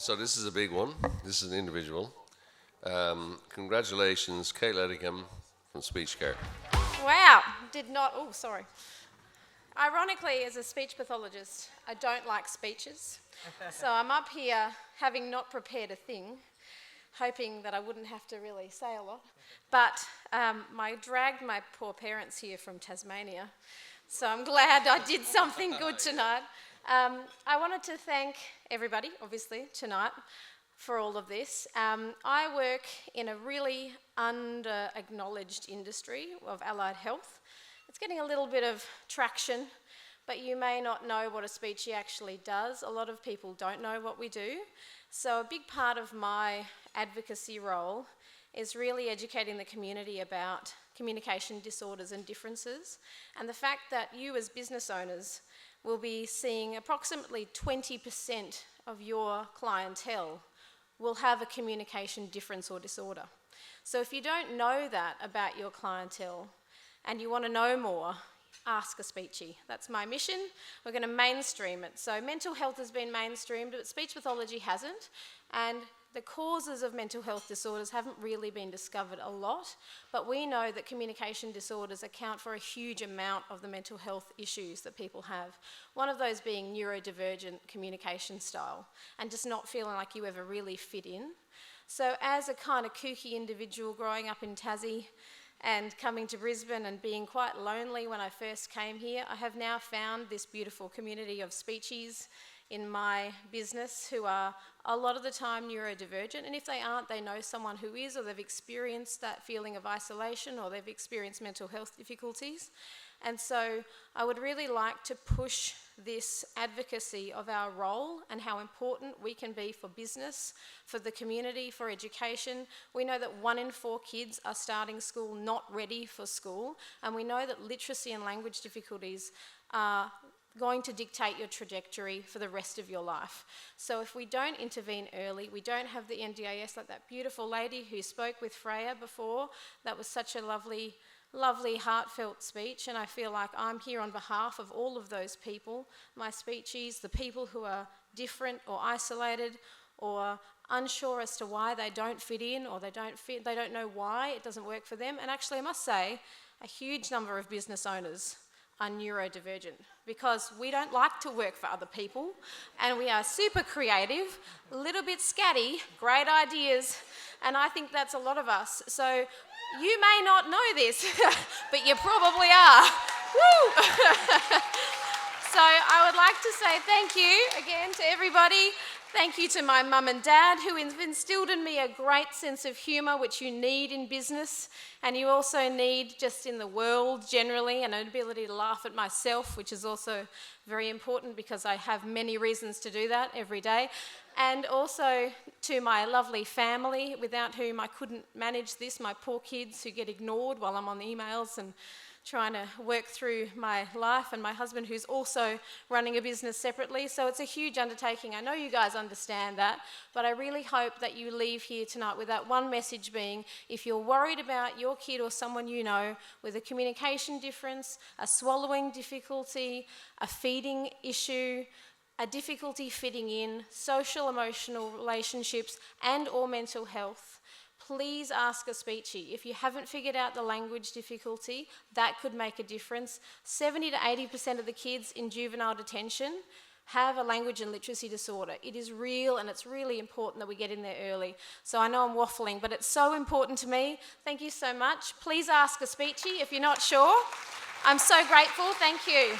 So this is a big one. This is an individual. Congratulations, Kate Ledingham from Speechcare. Wow, sorry. Ironically, as a speech pathologist, I don't like speeches. So I'm up here having not prepared a thing, hoping that I wouldn't have to really say a lot. But I dragged my poor parents here from Tasmania, so I'm glad I did something good tonight. I wanted to thank everybody, obviously, tonight for all of this. I work in a really under-acknowledged industry of allied health. It's getting a little bit of traction, but you may not know what a speechie actually does. A lot of people don't know what we do. So a big part of my advocacy role is really educating the community about communication disorders and differences, and the fact that you as business owners will be seeing approximately 20% of your clientele will have a communication difference or disorder. So if you don't know that about your clientele and you want to know more, ask a speechie. That's my mission. We're going to mainstream it. So mental health has been mainstreamed, but speech pathology hasn't. And the causes of mental health disorders haven't really been discovered a lot, but we know that communication disorders account for a huge amount of the mental health issues that people have. One of those being neurodivergent communication style and just not feeling like you ever really fit in. So as a kind of kooky individual growing up in Tassie and coming to Brisbane and being quite lonely when I first came here, I have now found this beautiful community of speechies in my business who are a lot of the time neurodivergent, and if they aren't, they know someone who is, or they've experienced that feeling of isolation, or they've experienced mental health difficulties. And so I would really like to push this advocacy of our role and how important we can be for business, for the community, for education. We know that 1 in 4 kids are starting school not ready for school, and we know that literacy and language difficulties are going to dictate your trajectory for the rest of your life. So if we don't intervene early, we don't have the NDIS, like that beautiful lady who spoke with Freya before. That was such a lovely, lovely, heartfelt speech, and I feel like I'm here on behalf of all of those people, my speechies, the people who are different or isolated or unsure as to why they don't fit in, or they don't know why it doesn't work for them. And actually, I must say, a huge number of business owners are neurodivergent because we don't like to work for other people, and we are super creative, a little bit scatty, great ideas, and I think that's a lot of us. So you may not know this, but you probably are. Woo! So I would like to say thank you again to everybody. Thank you to my mum and dad, who have instilled in me a great sense of humour, which you need in business, and you also need just in the world generally, and an ability to laugh at myself, which is also very important because I have many reasons to do that every day. And also to my lovely family, without whom I couldn't manage this, my poor kids who get ignored while I'm on the emails and trying to work through my life, and my husband who's also running a business separately. So it's a huge undertaking. I know you guys understand that, but I really hope that you leave here tonight with that one message being, if you're worried about your kid or someone you know with a communication difference, a swallowing difficulty, a feeding issue, a difficulty fitting in, social emotional relationships, and or mental health, please ask a speechie. If you haven't figured out the language difficulty, that could make a difference. 70 to 80% of the kids in juvenile detention have a language and literacy disorder. It is real, and it's really important that we get in there early. So I know I'm waffling, but it's so important to me. Thank you so much. Please ask a speechie if you're not sure. I'm so grateful. Thank you.